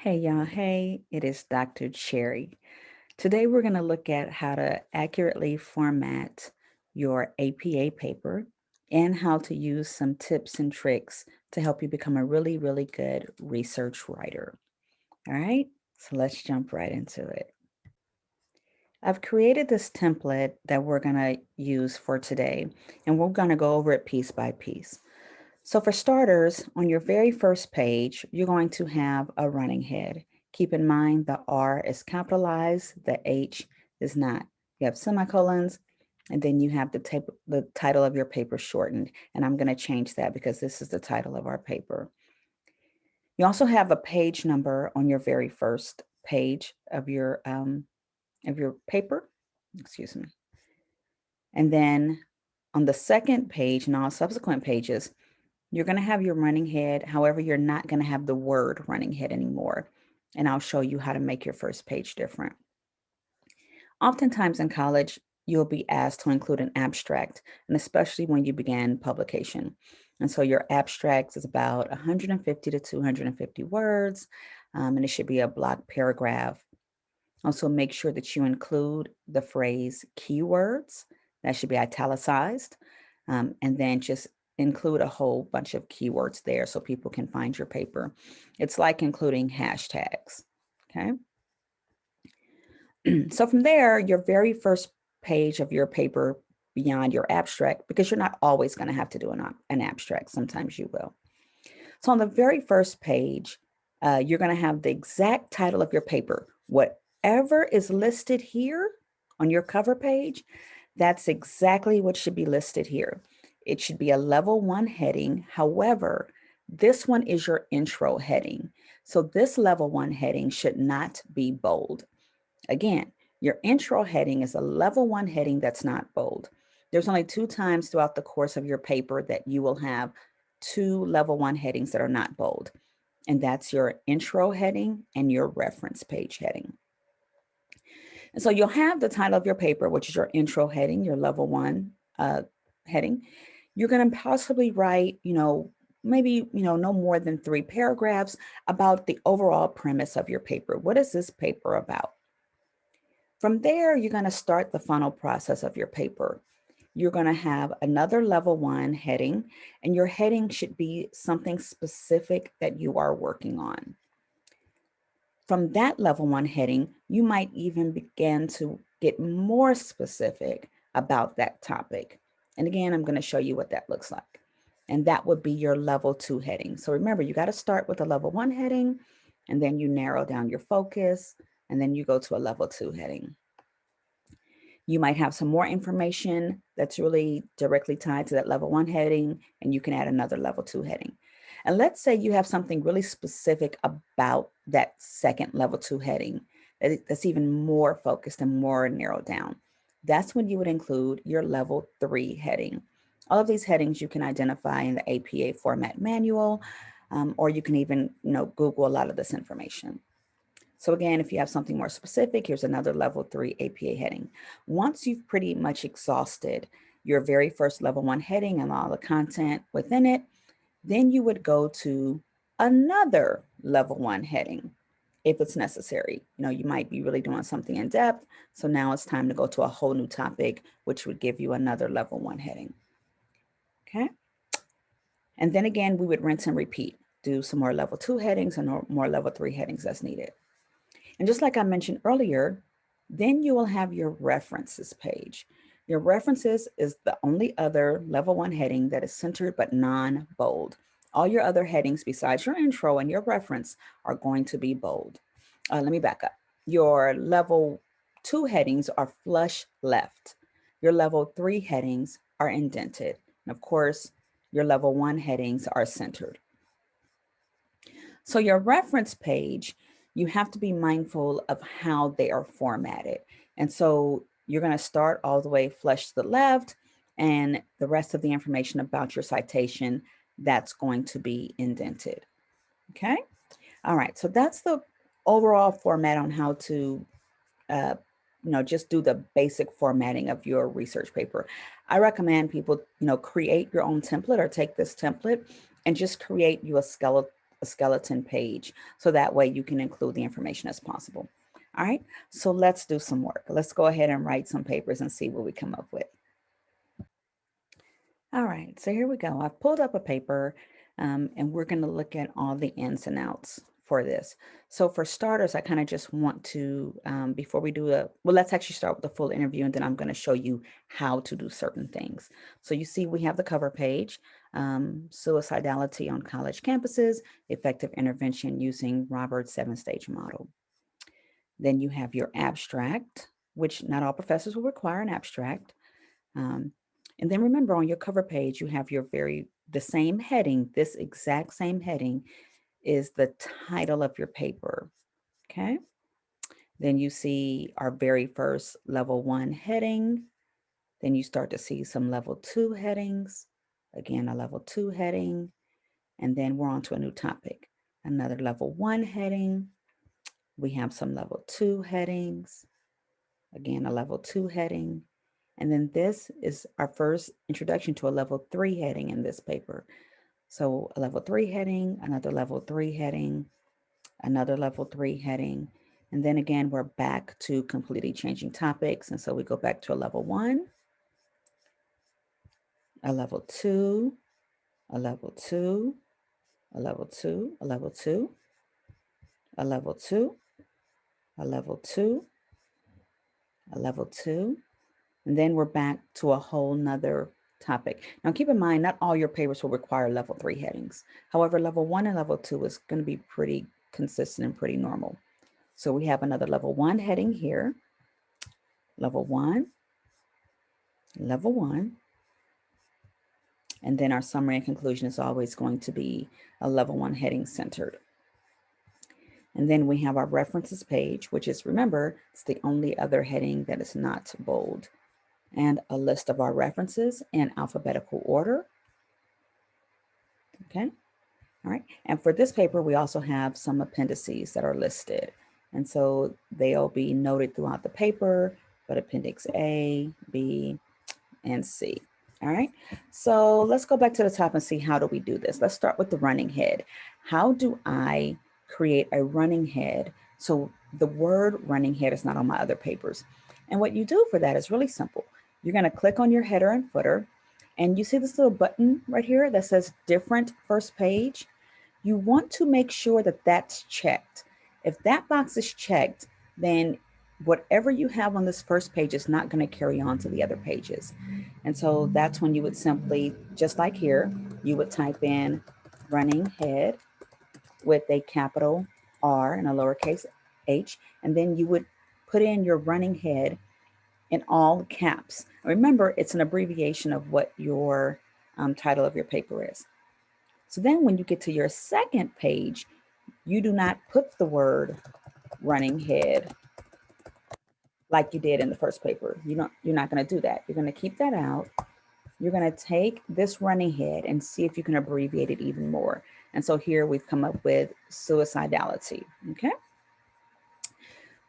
Hey y'all, hey, it is Dr. Cherry. Today we're going to look at how to accurately format your APA paper and how to use some tips and tricks to help you become a really good research writer. All right, so let's jump right into it. I've created this template that we're going to use for today, and we're going to go over it piece by piece. So for starters, on your very first page, you're going to have a running head. Keep in mind the R is capitalized, the H is not. You have semicolons, and then you have the title of your paper shortened. And I'm going to change that because this is the title of our paper. You also have a page number on your very first page of your paper. Excuse me. And then on the second page and all subsequent pages, you're going to have your running head. However, you're not going to have the word running head anymore. And I'll show you how to make your first page different. Oftentimes in college, you'll be asked to include an abstract, and especially when you begin publication. And so your abstract is about 150 to 250 words, and it should be a block paragraph. Also, make sure that you include the phrase keywords. That should be italicized. And then just include a whole bunch of keywords there so people can find your paper. It's like including hashtags. Okay. So from there, your very first page of your paper beyond your abstract, because you're not always going to have to do an abstract, sometimes you will. So on the very first page, you're going to have the exact title of your paper. Whatever is listed here on your cover page, that's exactly what should be listed here. It should be a level 1 heading. However, this one is your intro heading. So this level 1 heading should not be bold. Again, your intro heading is a level 1 heading that's not bold. There's only 2 times throughout the course of your paper that you will have 2 level 1 headings that are not bold. And that's your intro heading and your reference page heading. And so you'll have the title of your paper, which is your intro heading, your level 1 heading. You're going to possibly write, maybe, no more than 3 paragraphs about the overall premise of your paper. What is this paper about? From there, you're going to start the funnel process of your paper. You're going to have another level 1 heading, and your heading should be something specific that you are working on. From that level 1 heading, you might even begin to get more specific about that topic. And again, I'm going to show you what that looks like. And that would be your level 2 heading. So remember, you got to start with a level 1 heading, and then you narrow down your focus, and then you go to a level 2 heading. You might have some more information that's really directly tied to that level 1 heading, and you can add another level 2 heading. And let's say you have something really specific about that second level 2 heading that's even more focused and more narrowed down. That's when you would include your level 3 heading. All of these headings you can identify in the APA format manual, or you can even Google a lot of this information. So again, if you have something more specific, here's another level 3 APA heading. Once you've pretty much exhausted your very first level 1 heading and all the content within it, then you would go to another level 1 heading if it's necessary. You might be really doing something in depth. So now it's time to go to a whole new topic, which would give you another level 1 heading. Okay. And then again, we would rinse and repeat, do some more level 2 headings and more level 3 headings as needed. And just like I mentioned earlier, then you will have your references page. Your references is the only other level 1 heading that is centered but non-bold. All your other headings besides your intro and your reference are going to be bold. Let me back up. Your level 2 headings are flush left. Your level 3 headings are indented. And of course, your level 1 headings are centered. So your reference page, you have to be mindful of how they are formatted. And so you're going to start all the way flush to the left, and the rest of the information about your citation, that's going to be indented. Okay. All right. So that's the overall format on how to, just do the basic formatting of your research paper. I recommend people, create your own template or take this template and just create you a a skeleton page, so that way you can include the information as possible. All right, so let's do some work. Let's go ahead and write some papers and see what we come up with. All right, so here we go. I've pulled up a paper and we're going to look at all the ins and outs for this. So for starters, I kind of just want to, before we do let's actually start with the full interview, and then I'm going to show you how to do certain things. So you see we have the cover page, suicidality on college campuses, effective intervention using Robert's 7-stage model. Then you have your abstract, which not all professors will require an abstract. And then remember, on your cover page, you have the same heading. This exact same heading is the title of your paper. Okay. Then you see our very first level 1 heading. Then you start to see some level 2 headings. Again, a level 2 heading. And then we're on to a new topic. Another level 1 heading. We have some level 2 headings. Again, a level 2 heading. And then this is our first introduction to a level 3 heading in this paper. So a level 3 heading, another level 3 heading, another level 3 heading. And then again, we're back to completely changing topics. And so we go back to a level 1, a level 2, a level 2, a level 2, a level 2, a level 2, a level 2, a level 2. And then we're back to a whole nother topic. Now keep in mind, not all your papers will require level 3 headings. However, level 1 and level 2 is going to be pretty consistent and pretty normal. So we have another level 1 heading here. Level 1, level 1. And then our summary and conclusion is always going to be a level 1 heading centered. And then we have our references page, which is, remember, it's the only other heading that is not bold. And a list of our references in alphabetical order. Okay. All right. And for this paper, we also have some appendices that are listed. And so they'll be noted throughout the paper, but appendix A, B, and C. All right. So let's go back to the top and see, how do we do this? Let's start with the running head. How do I create a running head so the word running head is not on my other papers? And what you do for that is really simple. You're going to click on your header and footer, and you see this little button right here that says different first page. You want to make sure that that's checked. If that box is checked, then whatever you have on this first page is not going to carry on to the other pages. And so that's when you would simply, just like here, you would type in running head with a capital R and a lowercase h, and then you would put in your running head in all caps. Remember, it's an abbreviation of what your title of your paper is. So then when you get to your second page, you do not put the word running head like you did in the first paper. You're not going to do that. You're going to keep that out. You're going to take this running head and see if you can abbreviate it even more. And so here we've come up with suicidality. Okay.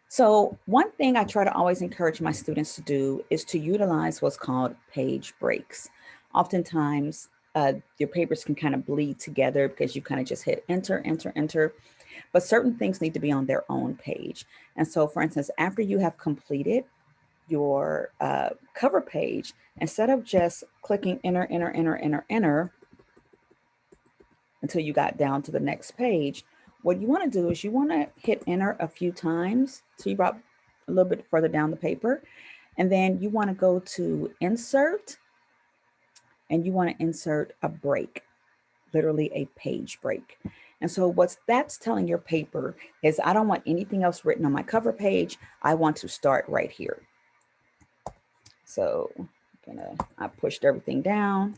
So one thing I try to always encourage my students to do is to utilize what's called page breaks. Oftentimes, your papers can kind of bleed together because you kind of just hit enter, enter, enter. But certain things need to be on their own page. And so, for instance, after you have completed your cover page, instead of just clicking enter, enter, enter, enter, enter until you got down to the next page, what you want to do is you want to hit enter a few times till you brought a little bit further down the paper. And then you want to go to insert, and you want to insert a break, literally a page break. And so what that's telling your paper is, I don't want anything else written on my cover page. I want to start right here. So I pushed everything down.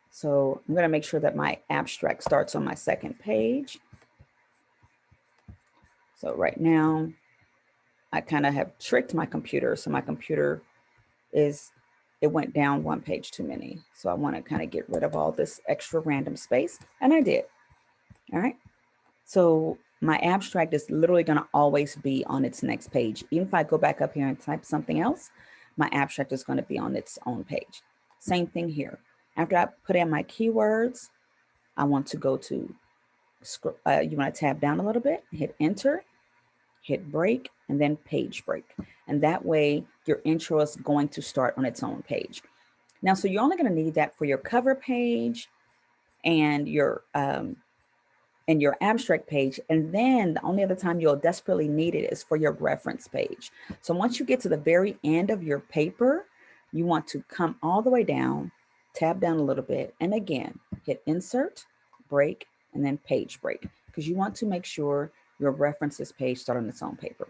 So I'm going to make sure that my abstract starts on my second page. So right now, I kind of have tricked my computer. So my computer it went down one page too many. So I want to kind of get rid of all this extra random space. And I did. All right. So my abstract is literally going to always be on its next page. Even if I go back up here and type something else, my abstract is going to be on its own page. Same thing here. After I put in my keywords, I want to go to You want to tab down a little bit, hit enter, hit break, and then page break. And that way your intro is going to start on its own page. Now, so you're only going to need that for your cover page and your abstract page. And then the only other time you'll desperately need it is for your reference page. So once you get to the very end of your paper, you want to come all the way down, tab down a little bit, and again, hit insert, break, and then page break, because you want to make sure your references page start on its own paper.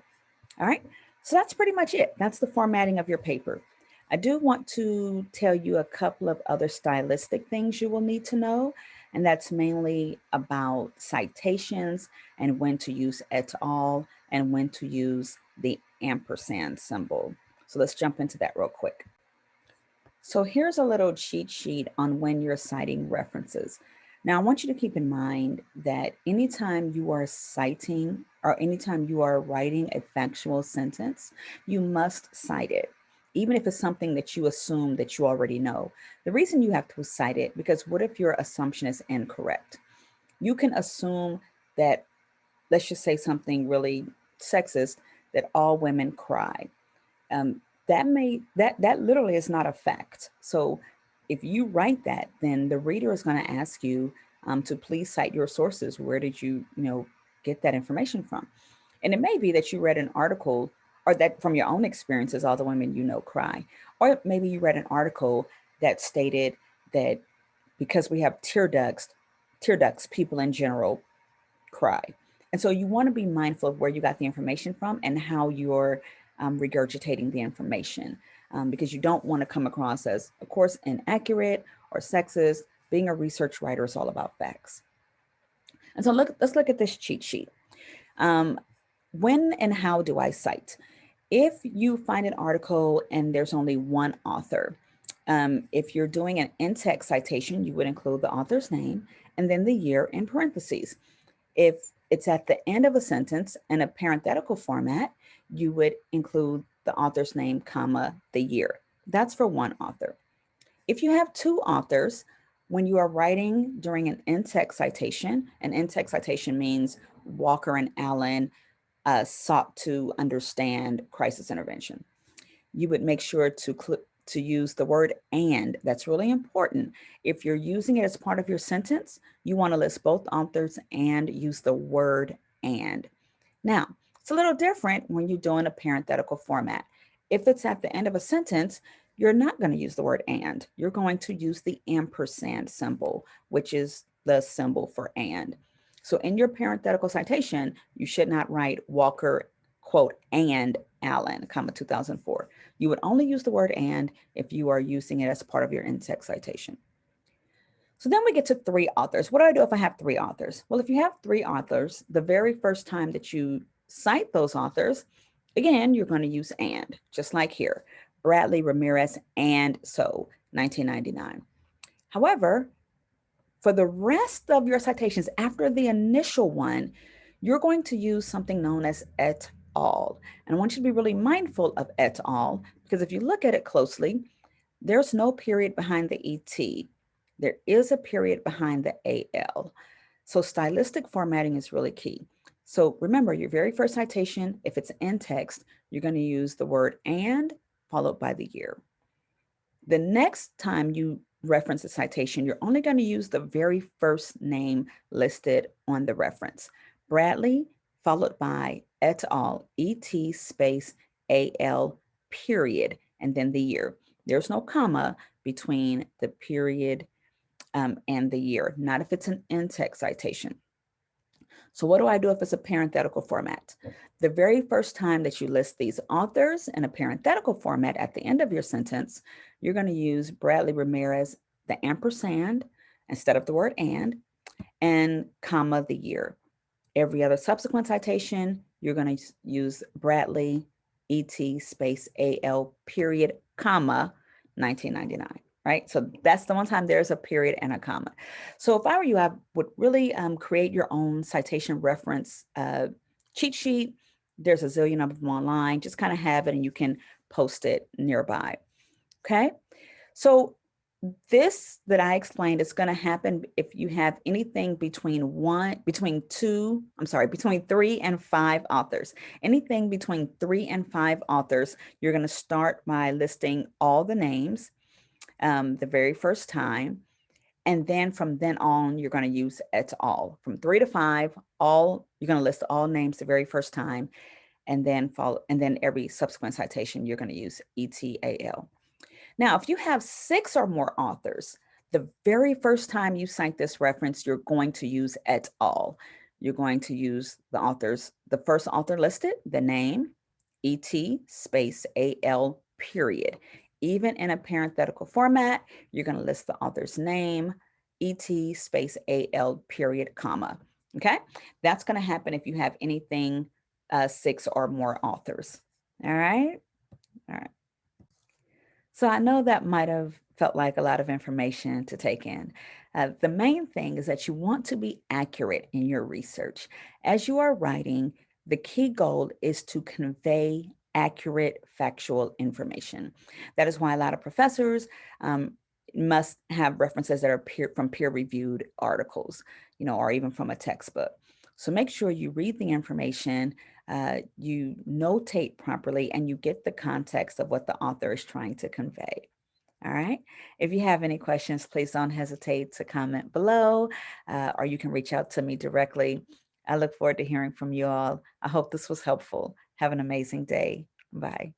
All right, so that's pretty much it. That's the formatting of your paper. I do want to tell you a couple of other stylistic things you will need to know, and that's mainly about citations and when to use et al. And when to use the ampersand symbol. So let's jump into that real quick. So here's a little cheat sheet on when you're citing references. Now, I want you to keep in mind that anytime you are citing or anytime you are writing a factual sentence, you must cite it, even if it's something that you assume that you already know. The reason you have to cite it, because what if your assumption is incorrect? You can assume that, let's just say something really sexist, that all women cry. That literally is not a fact. So if you write that, then the reader is going to ask you to please cite your sources. Where did you get that information from? And it may be that you read an article, or that from your own experiences, all the women you know cry. Or maybe you read an article that stated that because we have tear ducts, people in general cry. And so you want to be mindful of where you got the information from and how you're regurgitating the information, because you don't want to come across as, of course, inaccurate or sexist. Being a research writer is all about facts. And so let's look at this cheat sheet. When and how do I cite? If you find an article and there's only one author, if you're doing an in-text citation, you would include the author's name and then the year in parentheses. If it's at the end of a sentence in a parenthetical format, you would include the author's name, comma, the year. That's for one author. If you have two authors, when you are writing during an in-text citation means Walker and Allen sought to understand crisis intervention. You would make sure to use the word and. That's really important. If you're using it as part of your sentence, you want to list both authors and use the word and. Now, it's a little different when you're doing a parenthetical format. If it's at the end of a sentence, you're not going to use the word and. You're going to use the ampersand symbol, which is the symbol for and. So in your parenthetical citation, you should not write Walker, quote, and Allen, comma, 2004. You would only use the word and if you are using it as part of your in-text citation. So then we get to three authors. What do I do if I have three authors? Well, if you have three authors, the very first time that you cite those authors, again, you're going to use and, just like here, Bradley, Ramirez, and so, 1999. However, for the rest of your citations after the initial one, you're going to use something known as et al. And I want you to be really mindful of et al, because if you look at it closely, there's no period behind the et. There is a period behind the al. So stylistic formatting is really key. So remember, your very first citation, if it's in text, you're going to use the word and followed by the year. The next time you reference a citation, you're only going to use the very first name listed on the reference. Bradley, followed by et al., et space al period, and then the year. There's no comma between the period and the year, not if it's an in-text citation. So what do I do if it's a parenthetical format? The very first time that you list these authors in a parenthetical format at the end of your sentence, you're going to use Bradley Ramirez, the ampersand, instead of the word and comma, the year. Every other subsequent citation, you're going to use Bradley, et space al period, comma, 1999. Right? So that's the one time there's a period and a comma. So if I were you, I would really create your own citation reference cheat sheet. There's a zillion of them online. Just kind of have it and you can post it nearby. Okay. So This that I explained is going to happen if you have anything between 3 and 5 authors. Anything between 3 and 5 authors, you're going to start by listing all the names the very first time. And then from then on, you're going to use et al. From 3 to 5, you're going to list all names the very first time, and then every subsequent citation, you're going to use ETAL. Now, if you have 6 or more authors, the very first time you cite this reference, you're going to use et al. You're going to use the first author listed, the name, ET space AL period. Even in a parenthetical format, you're going to list the author's name, ET space AL period, comma. Okay, that's going to happen if you have anything 6 or more authors. All right. All right. So I know that might have felt like a lot of information to take in. The main thing is that you want to be accurate in your research. As you are writing, the key goal is to convey accurate factual information. That is why a lot of professors must have references that are from peer-reviewed articles, or even from a textbook. So make sure you read the information, you notate properly, and you get the context of what the author is trying to convey. All right. If you have any questions, please don't hesitate to comment below, or you can reach out to me directly. I look forward to hearing from you all. I hope this was helpful. Have an amazing day. Bye.